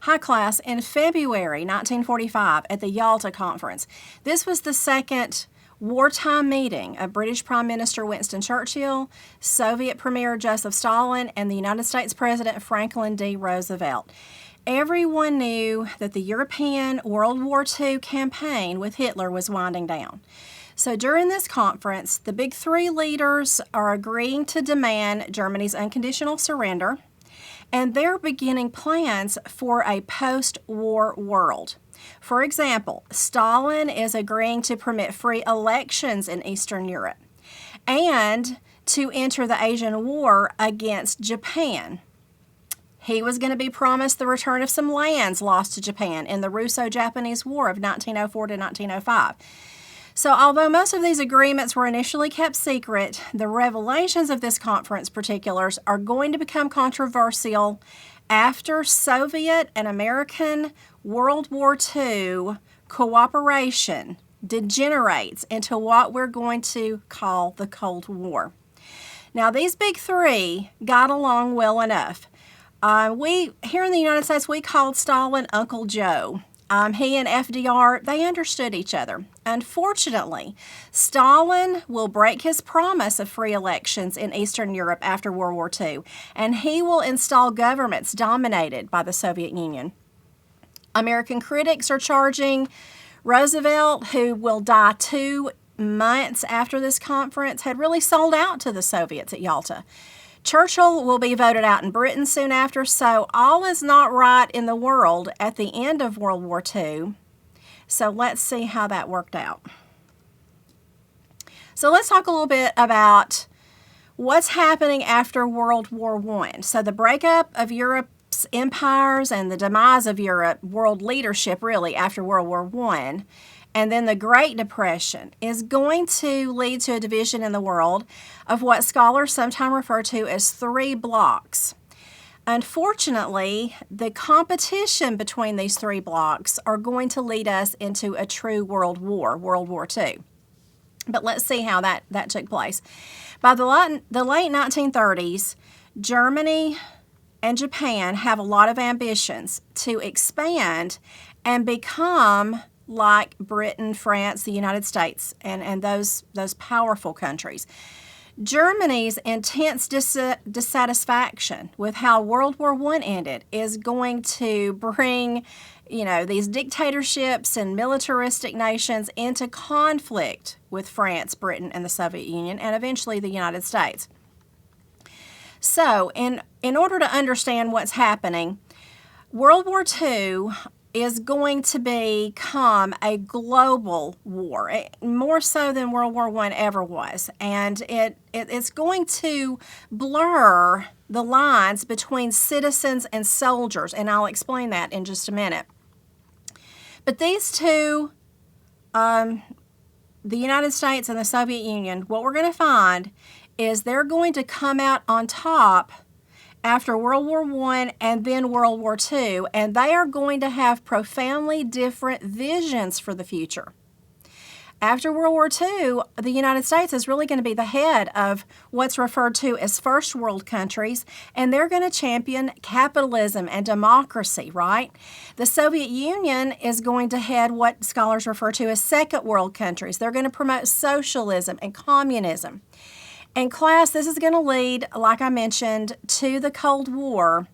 Hi class, in February 1945 at the Yalta Conference, this was the second wartime meeting of British Prime Minister Winston Churchill, Soviet Premier Joseph Stalin, and the United States President Franklin D. Roosevelt. Everyone knew that the European World War II campaign with Hitler was winding down. So during this conference, the big three leaders are agreeing to demand Germany's unconditional surrender, and they're beginning plans for a post-war world. For example, Stalin is agreeing to permit free elections in Eastern Europe and to enter the Asian War against Japan. He was going to be promised the return of some lands lost to Japan in the Russo-Japanese War of 1904 to 1905. So although most of these agreements were initially kept secret, the revelations of this conference particulars are going to become controversial after Soviet and American World War II cooperation degenerates into what we're going to call the Cold War. Now, these big three got along well enough. We here in the United States, we called Stalin Uncle Joe. He and FDR, they understood each other. Unfortunately, Stalin will break his promise of free elections in Eastern Europe after World War II, and he will install governments dominated by the Soviet Union. American critics are charging Roosevelt, who will die 2 months after this conference, had really sold out to the Soviets at Yalta. Churchill will be voted out in Britain soon after, so all is not right in the world at the end of World War II. So let's see how that worked out. So let's talk a little bit about what's happening after World War I. So the breakup of Europe's empires and the demise of Europe, world leadership really, after World War I, and then the Great Depression is going to lead to a division in the world of what scholars sometimes refer to as 3 blocks. Unfortunately, the competition between these 3 blocks are going to lead us into a true world war, World War II. But let's see how that took place. By the late 1930s, Germany and Japan have a lot of ambitions to expand and become like Britain, France, the United States, and those powerful countries. Germany's intense dissatisfaction with how World War I ended is going to bring, these dictatorships and militaristic nations into conflict with France, Britain, and the Soviet Union, and eventually the United States. So, in order to understand what's happening, World War II is going to become a global war, more so than World War I ever was. And it's going to blur the lines between citizens and soldiers, and I'll explain that in just a minute. But these two, the United States and the Soviet Union, what we're going to find is they're going to come out on top after World War I and then World War II, and they are going to have profoundly different visions for the future. After World War II, the United States is really going to be the head of what's referred to as first world countries, and they're going to champion capitalism and democracy, right? The Soviet Union is going to head what scholars refer to as second world countries. They're going to promote socialism and communism. And class, this is going to lead, like I mentioned, to the Cold War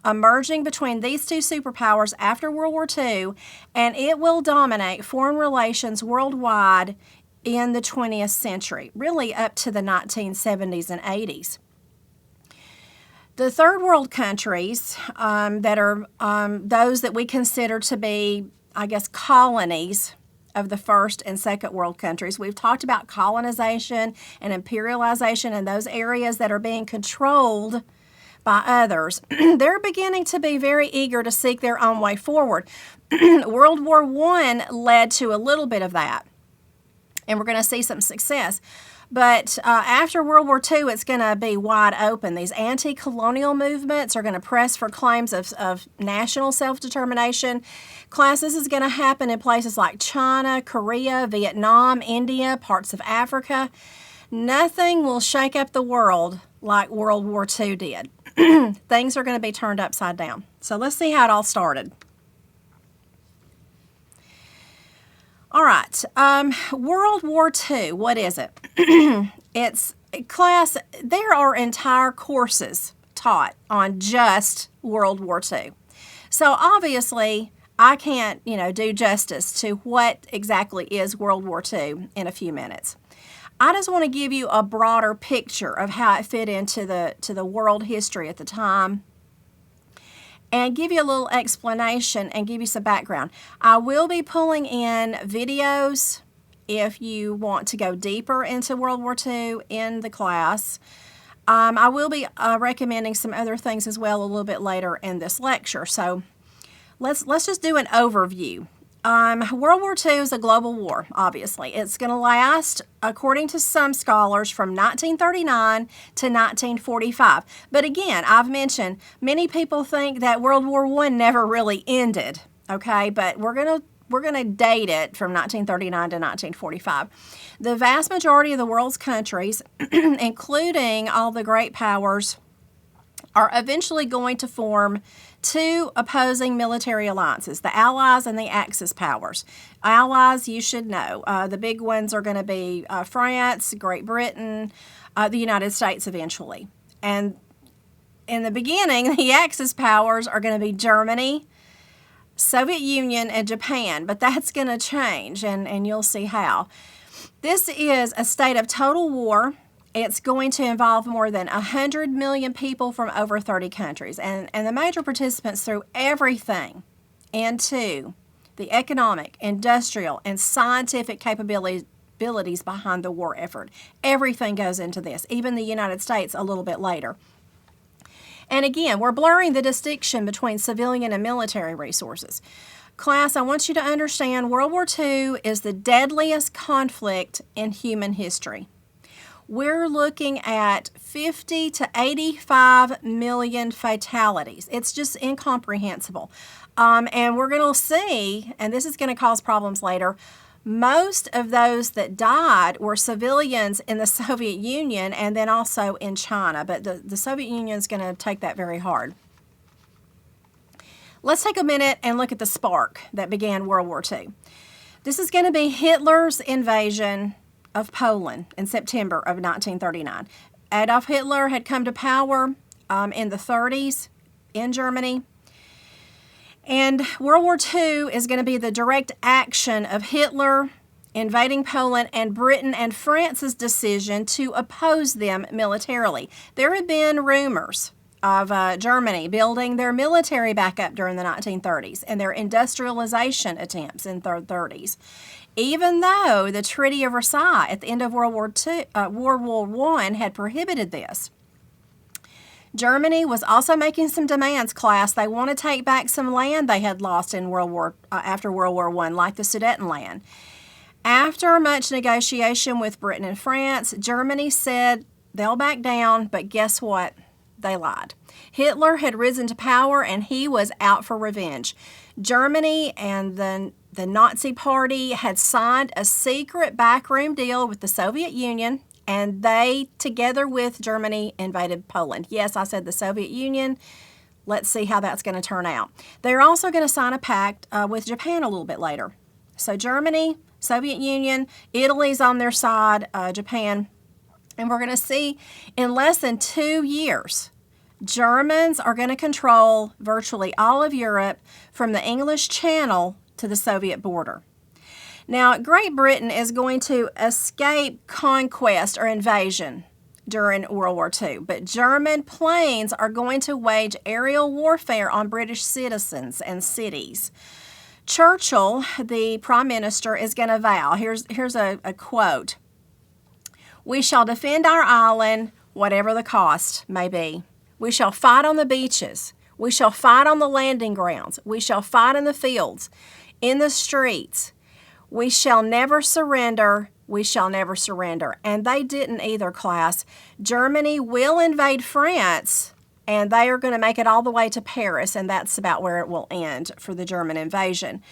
emerging between these two superpowers after World War II, and it will dominate foreign relations worldwide in the 20th century, really up to the 1970s and 80s. The third world countries that are those that we consider to be, colonies of the first and second world countries. We've talked about colonization and imperialization in those areas that are being controlled by others. They're beginning to be very eager to seek their own way forward. World War I led to a little bit of that, and we're going to see some success. But after World War II, it's going to be wide open. These anti-colonial movements are going to press for claims of national self-determination. Class, this is going to happen in places like China, Korea, Vietnam, India, parts of Africa. Nothing will shake up the world like World War II did. things are going to be turned upside down. So let's see how it all started. All right, World War II, what is it? It's, class, there are entire courses taught on just World War II. So obviously, I can't, do justice to what exactly is World War II in a few minutes. I just want to give you a broader picture of how it fit into the world history at the time, and give you a little explanation and give you some background. I will be pulling in videos if you want to go deeper into World War II in the class. I will be recommending some other things as well a little bit later in this lecture. So let's just do an overview. World War II is a global war, obviously. It's going to last, according to some scholars, from 1939 to 1945. But again, I've mentioned many people think that World War I never really ended, okay? But we're going to date it from 1939 to 1945. The vast majority of the world's countries, including all the great powers, are eventually going to form two opposing military alliances, the Allies and the Axis powers. Allies, you should know. The big ones are going to be France, Great Britain, the United States eventually. And in the beginning, the Axis powers are going to be Germany, Soviet Union, and Japan. But that's going to change, and you'll see how. This is a state of total war. It's going to involve more than 100 million people from over 30 countries. And the major participants threw everything into the economic, industrial, and scientific capabilities behind the war effort. Everything goes into this, even the United States a little bit later. And again, we're blurring the distinction between civilian and military resources. Class, I want you to understand World War II is the deadliest conflict in human history. We're looking at 50 to 85 million fatalities. It's just incomprehensible. And we're going to see, and this is going to cause problems later, most of those that died were civilians in the Soviet Union and then also in China. But the Soviet Union is going to take that very hard. Let's take a minute and look at the spark that began World War II. This is going to be Hitler's invasion of Poland in September of 1939. Adolf Hitler had come to power in the 30s in Germany. And World War II is going to be the direct action of Hitler invading Poland and Britain and France's decision to oppose them militarily. There had been rumors of Germany building their military back up during the 1930s and their industrialization attempts in the 30s. Even though the Treaty of Versailles at the end of World War I had prohibited this. Germany was also making some demands, class. They want to take back some land they had lost in after World War I, like the Sudetenland. After much negotiation with Britain and France, Germany said they'll back down, but guess what? They lied. Hitler had risen to power and he was out for revenge. Germany and the Nazi Party had signed a secret backroom deal with the Soviet Union, and they, together with Germany, invaded Poland. Yes, I said the Soviet Union. Let's see how that's going to turn out. They're also going to sign a pact with Japan a little bit later. So Germany, Soviet Union, Italy's on their side, Japan. And we're going to see in less than 2 years, Germans are going to control virtually all of Europe from the English Channel to the Soviet border. Now, Great Britain is going to escape conquest or invasion during World War II, but German planes are going to wage aerial warfare on British citizens and cities. Churchill, the Prime Minister, is going to vow, here's a quote, "We shall defend our island, whatever the cost may be. We shall fight on the beaches. We shall fight on the landing grounds. We shall fight in the fields, in the streets. We shall never surrender. We shall never surrender." And they didn't either, class. Germany will invade France, and they are going to make it all the way to Paris, and that's about where it will end for the German invasion.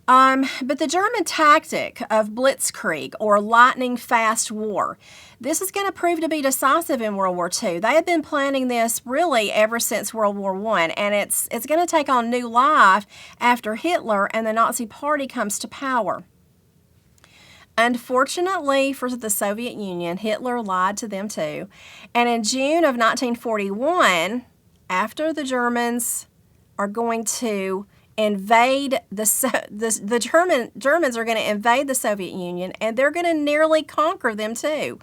But the German tactic of blitzkrieg, or lightning-fast war, this is going to prove to be decisive in World War II. They have been planning this really ever since World War I, and it's going to take on new life after Hitler and the Nazi Party comes to power. Unfortunately for the Soviet Union, Hitler lied to them too, and in June of 1941, after the Germans are going to invade the Germans are going to invade the Soviet Union, and they're going to nearly conquer them too.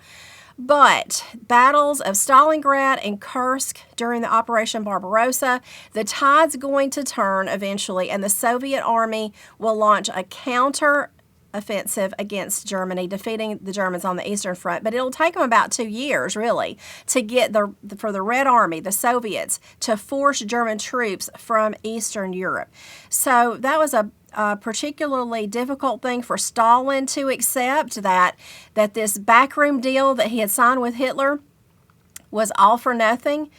But battles of Stalingrad and Kursk during the Operation Barbarossa, the tide's going to turn eventually, and the Soviet army will launch a counter-offensive against Germany, defeating the Germans on the Eastern Front. But it'll take them about 2 years, really, to get for the Red Army, the Soviets, to force German troops from Eastern Europe. So that was a particularly difficult thing for Stalin to accept, that this backroom deal that he had signed with Hitler was all for nothing.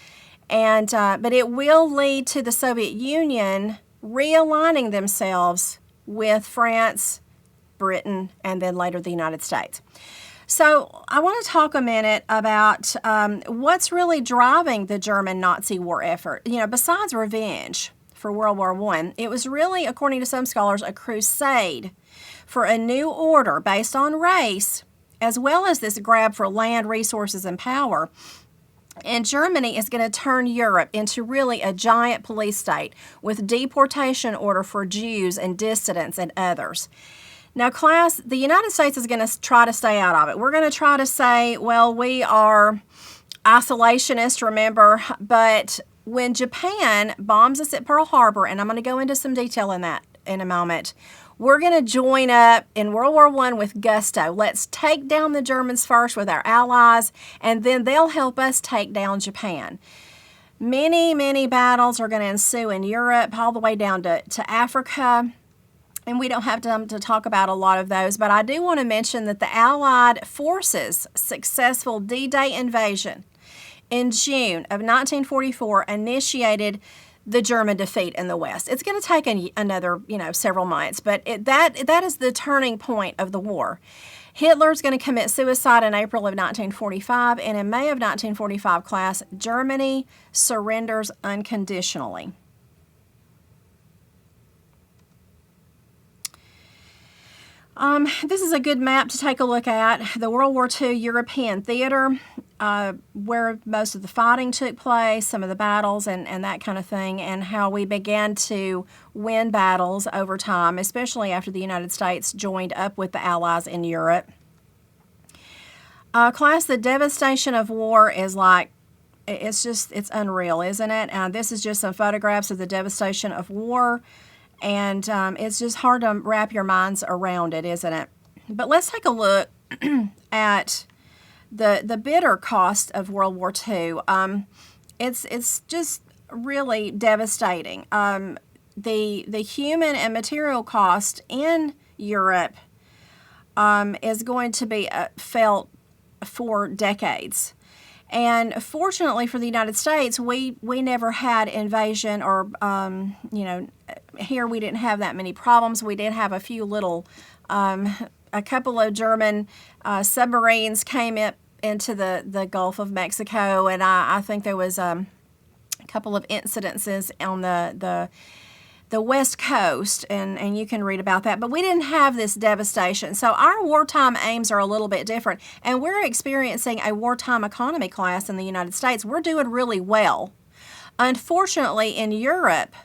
And but it will lead to the Soviet Union realigning themselves with France, Britain, and then later the United States. So I want to talk a minute about what's really driving the German Nazi war effort. Besides revenge for World War I, it was really, according to some scholars, a crusade for a new order based on race, as well as this grab for land, resources, and power. And Germany is going to turn Europe into really a giant police state with deportation order for Jews and dissidents and others. Now, class, the United States is going to try to stay out of it. We're going to try to say, well, we are isolationists, remember, but when Japan bombs us at Pearl Harbor, and I'm going to go into some detail in that in a moment, we're going to join up in World War I with gusto. Let's take down the Germans first with our allies, and then they'll help us take down Japan. Many, many battles are going to ensue in Europe, all the way down to Africa. And we don't have time to talk about a lot of those, but I do want to mention that the Allied forces' successful D-Day invasion in June of 1944 initiated the German defeat in the West. It's going to take another, several months, but that is the turning point of the war. Hitler's going to commit suicide in April of 1945, and in May of 1945, class, Germany surrenders unconditionally. This is a good map to take a look at. The World War II European theater, where most of the fighting took place, some of the battles and that kind of thing, and how we began to win battles over time, especially after the United States joined up with the Allies in Europe. Class, the devastation of war is it's unreal, isn't it? This is just some photographs of the devastation of war. And it's just hard to wrap your minds around it, isn't it? But let's take a look at the bitter cost of World War II. It's just really devastating. The human and material cost in Europe is going to be felt for decades. And fortunately for the United States, we never had invasion or, here we didn't have that many problems. We did have a few little, a couple of German submarines came up into the Gulf of Mexico, and I think there was a couple of incidences on the West Coast, and you can read about that. But we didn't have this devastation. So our wartime aims are a little bit different. And we're experiencing a wartime economy, class, in the United States. We're doing really well. Unfortunately, in Europe,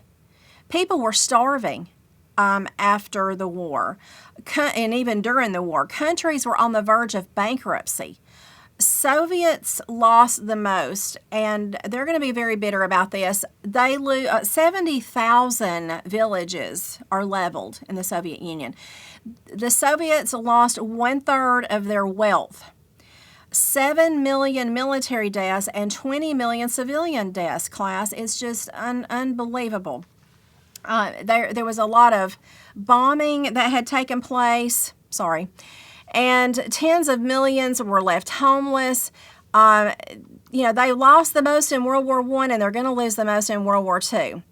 people were starving after the war, and even during the war. Countries were on the verge of bankruptcy. Soviets lost the most, and they're going to be very bitter about this. They 70,000 villages are leveled in the Soviet Union. The Soviets lost 1/3 of their wealth, 7 million military deaths, and 20 million civilian deaths, class. It's just unbelievable. There was a lot of bombing that had taken place. And tens of millions were left homeless. They lost the most in World War I, and they're going to lose the most in World War II.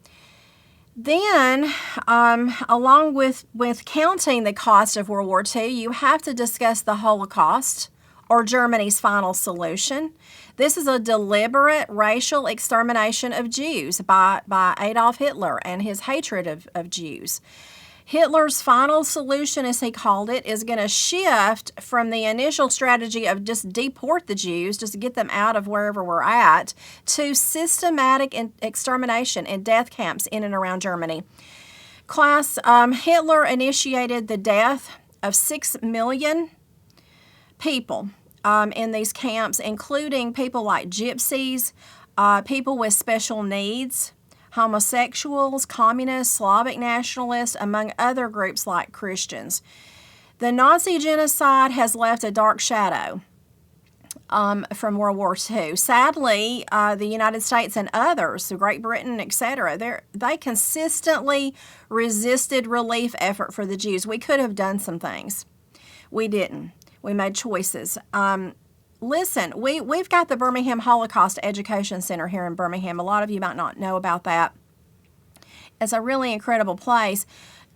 Then, along with counting the cost of World War II, you have to discuss the Holocaust, or Germany's final solution. This is a deliberate racial extermination of Jews by Adolf Hitler and his hatred of Jews. Hitler's final solution, as he called it, is going to shift from the initial strategy of just deport the Jews, just get them out of wherever we're at, to systematic extermination and death camps in and around Germany. Class, Hitler initiated the death of 6 million people in these camps, including people like gypsies, people with special needs, homosexuals, communists, Slavic nationalists, among other groups like Christians. The Nazi genocide has left a dark shadow from World War II. Sadly, the United States and others, so Great Britain, etc., they consistently resisted relief effort for the Jews. We could have done some things. We didn't. We made choices. Listen, we've got the Birmingham Holocaust Education Center here in Birmingham. A lot of you might not know about that. It's a really incredible place.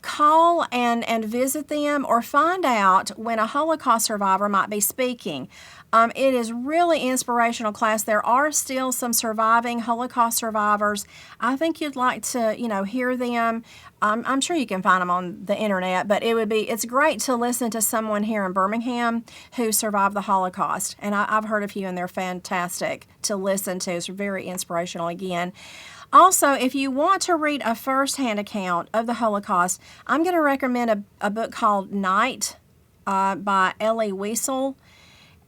Call and visit them, or find out when a Holocaust survivor might be speaking. It is really inspirational class. There are still some surviving Holocaust survivors. I think you'd like to, hear them. I'm sure you can find them on the internet, but it's great to listen to someone here in Birmingham who survived the Holocaust. And I've heard a few, and they're fantastic to listen to. It's very inspirational again. Also, if you want to read a first-hand account of the Holocaust, I'm going to recommend a book called Night by Elie Wiesel.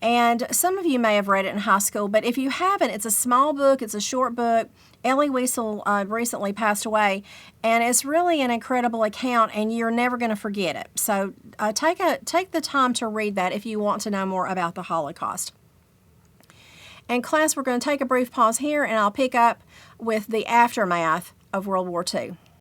And some of you may have read it in high school, but if you haven't, it's a small book, it's a short book. Elie Wiesel recently passed away, and it's really an incredible account, and you're never going to forget it. So take the time to read that if you want to know more about the Holocaust. And class, we're going to take a brief pause here, and I'll pick up with the aftermath of World War II.